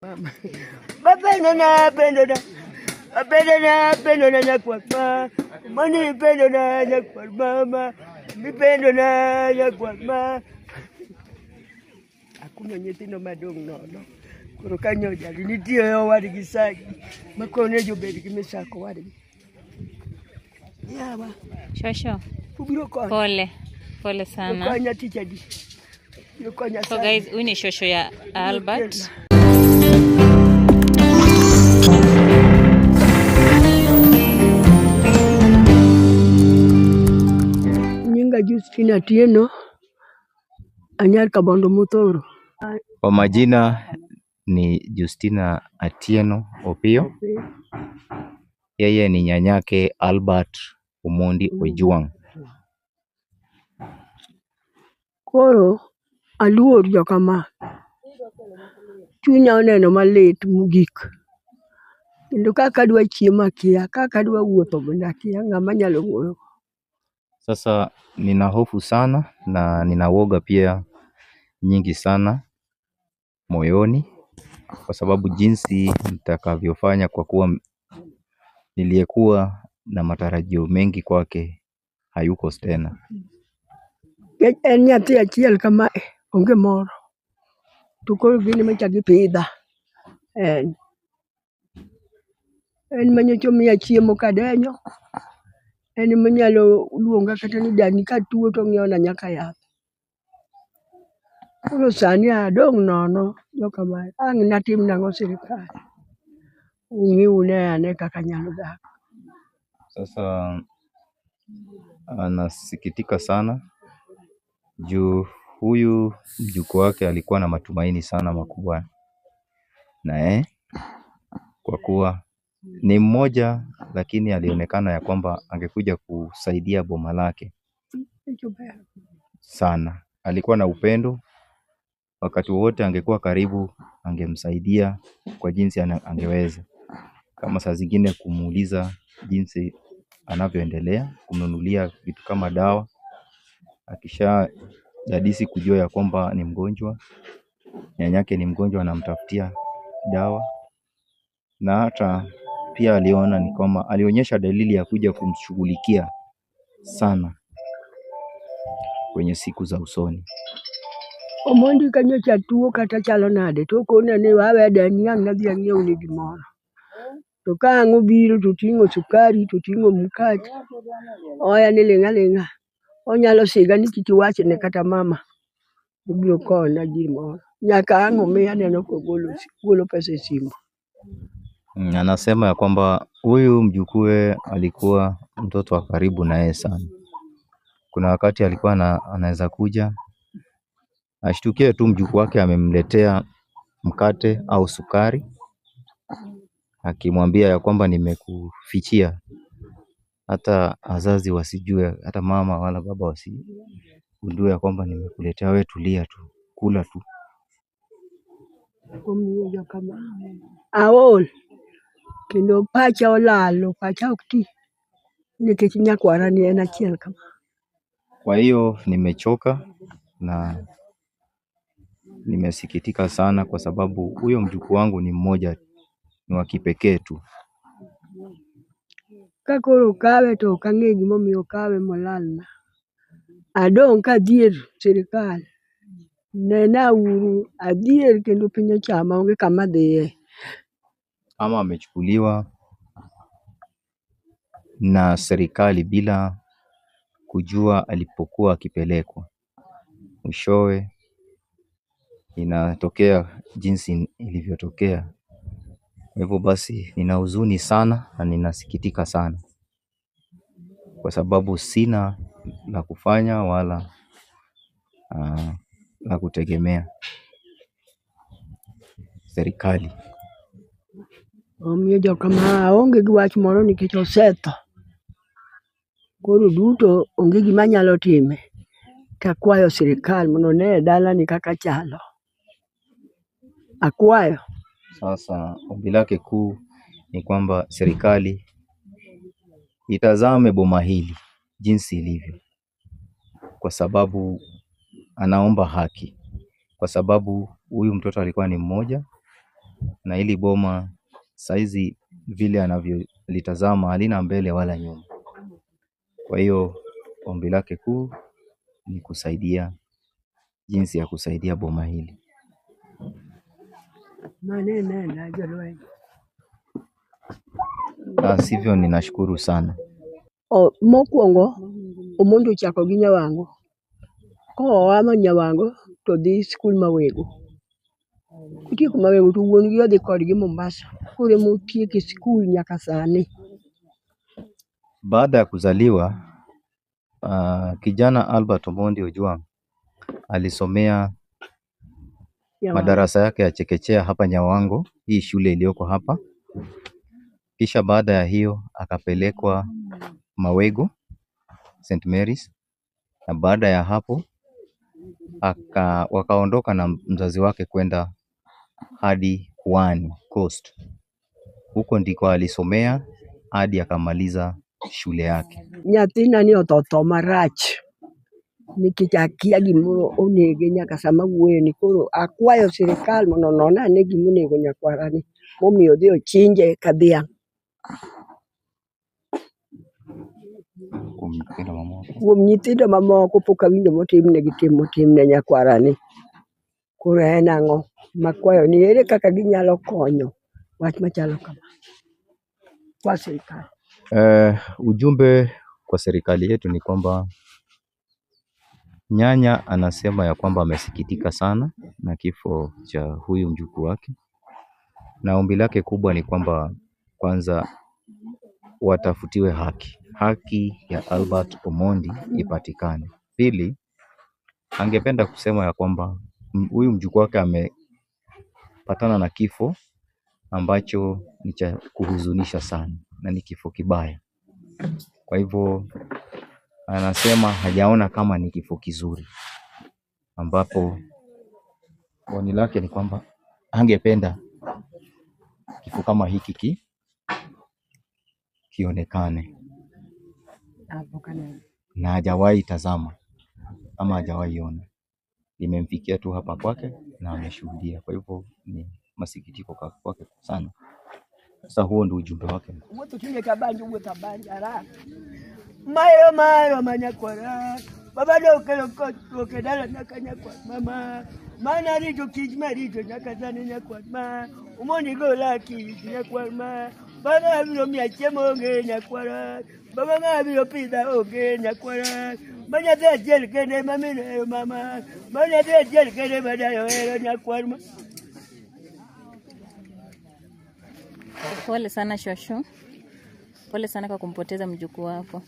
Bapenda na kwa mama, mani pendo na kwa mama, mipendo na kwa mama. Hakuna nyetino madong no. Kurukanyo jadi nitio yo wadi kisaki. Makone jo bedi kimesako wadi. Yawa. Shosho. Ubiro kwa. Pole sana. Ukanya teacher di. So guys, huyu ni shosho ya Albert. Nyinga Justina Atieno anyar Kabondo Muthoro. Kwa majina ni Justina Atieno Opiyo. Yeye ni nyanyake Albert Omondi Ojwang. Koro aluor jokama. Chunya oneno malit mugik. Kendo kaka adwa chiemo akia, kaka adwa wuotho bende akia, ng'ama nyalo wuoyo. Sasa nina hofu sana na nina woga pia nyingi sana moyoni, kwa sababu jinsi nitakavyofanya, kwa kuwa niliyekuwa na matarajio mengi kwake hayuko tena. En nyathi achiel kama onge moro. To koro gini machagi pidha. En manyocha miya chiemo kadenyo. En manyalo luonga kata ni dani katuo to ng'iewona nyaka yath. Koro sani adong' nono jokama. Ang' natim nang'o sirikal. Ung'iune ane kaka nyalo dak. Sasa anasikitika sana juu huyu mjukuu wake alikuwa na matumaini sana makubwa naye, kwa kuwa ni mmoja, lakini alionekana ya kwamba angekuja kusaidia boma lake sana. Alikuwa na upendo, wakati wote angekuwa karibu, angemsaidia kwa jinsi angeweza. Kama saa zingine kumuuliza jinsi anavyoendelea, kumnunulia vitu kama dawa. Akisha dadisi kujua ya kwamba ni mgonjwa, nyanyake ni mgonjwa, anamtafutia dawa. Na hata pia aliona ni kama alionyesha dalili ya kuja kumshughulikia sana kwenye siku za usoni. Omondi kanyocha tuo kata chalo nade to kone ni wawe dani ang' nadhi ang'iew ni gimoro. To ka ang' obiro to ting'o sukari, to ting'o mkate. Oya ni ling'a ling'a. Onyalo siga ni kik iwachne kata mama. Obiro kona gimoro. Nyaka ang' omiya aneno kogolo pesa e simu. Anasema ya kwamba huyu mjukuu alikuwa mtoto wa karibu na yeye sana. Kuna wakati alikuwa anaweza kuja ashtukie tu mjukuu wake amemletea mkate au sukari, akimwambia ya kwamba nimekufichia, hata wazazi wasijue, hata mama wala baba wasigundue ya kwamba nimekuletea, wewe tulia tu, kula tu. Omiyo kama aol kendo pacha olalo, pacha ok ti nikech nyakwara ni en achiel kama. Kwa hiyo nimechoka na nimesikitika sana, kwa sababu huyo mjukuu wangu ni mmoja, ni wa kipekee tu. Kakoro kawe to ok ang'e gimomiyo kawe molalna. Adong' kadhier sirikal. Nena uru adhier kendo piny ochama onge kama dhiye. Ama amechukuliwa na serikali bila kujua alipokuwa akipelekwa. Mwishowe inatokea jinsi ilivyotokea. Kwa hivyo basi nina huzuni sana na ninasikitika sana, kwa sababu sina la kufanya wala la kutegemea serikali. Omiyo jokama aonge gi wach moro nikech osetho. Koro duto onge gima nyalo time. Takwayo sirikal mondo ne dalani kaka chalo. Akwayo. Sasa ombi lake kuu ni kwamba serikali itazame boma hili jinsi ilivyo, kwa sababu anaomba haki, kwa sababu huyu mtoto alikuwa ni mmoja na hili boma saizi vile anavyolitazama halina mbele wala nyuma. Kwa hiyo ombi lake kuu ni kusaidia, jinsi ya kusaidia boma hili. Sivyo, ninashukuru sana. Mokwongo omondo chako gi nyawango. Koa ma nyawango to dhi skul mawego. Kutieko mawego to wuon gi odhi kodgi Mombasa. Koro motieko skul nyaka sani. Baada ya kuzaliwa, kijana Albert Omondi Ojwang alisomea madarasa yake ya chekechea hapa Nyawango, hii shule iliyoko hapa. Kisha baada ya hiyo akapelekwa Mawego St. Mary's, na baada ya hapo wakaondoka na mzazi wake kwenda hadi Pwani Coast. Huko ndiko alisomea hadi akamaliza shule yake. Nyathina ni otho marach. Nikech akia gimoro onege nyaka sama wuoyo ni, koro akwayo sirikal mondo non ane gima onego nyakwarani momiyo odhi ochinje ka dhiang'. Kuom nyithindo mamoko pok awinjo motimnegi tim motimne nyakwarani. Koro en ang'o makwayo ni ere kaka ginyalo konyo wach machalo kama kwa serikali. Ujumbe kwa serikali yetu ni kwamba nyanya anasema ya kwamba amesikitika sana na kifo cha huyu mjukuu wake, na ombi lake kubwa ni kwamba kwanza watafutiwe haki ya Albert Omondi ipatikane. Pili, angependa kusema ya kwamba huyu mjukuu wake amepatana na kifo ambacho ni cha kuhuzunisha sana na ni kifo kibaya. Kwa hivyo anasema hajaona kama ni kifo kizuri, ambapo oni lake ni kwamba angependa kifo kama hiki kionekane, na hajawahi tazama ama hajawahi ona. Imemfikia tu hapa kwake na ameshuhudia. Kwa hivyo ni masikitiko kwake sana. Sasa huo ndio ujumbe wake. Mayo manyakwara baba do kelo ko dala nakanyakwa mama mana rijo kijma rijo nyakazane nyakwa ma Omondi gola ki nyakwa ma baba biro mia chemo nge nyakwara baba ma biro pida oge nyakwara manya de jel kene mamine mama manya de jel kene badayo nyakwara. Pole sana Shosho. Pole sana kwa kumpoteza mjukuu wako.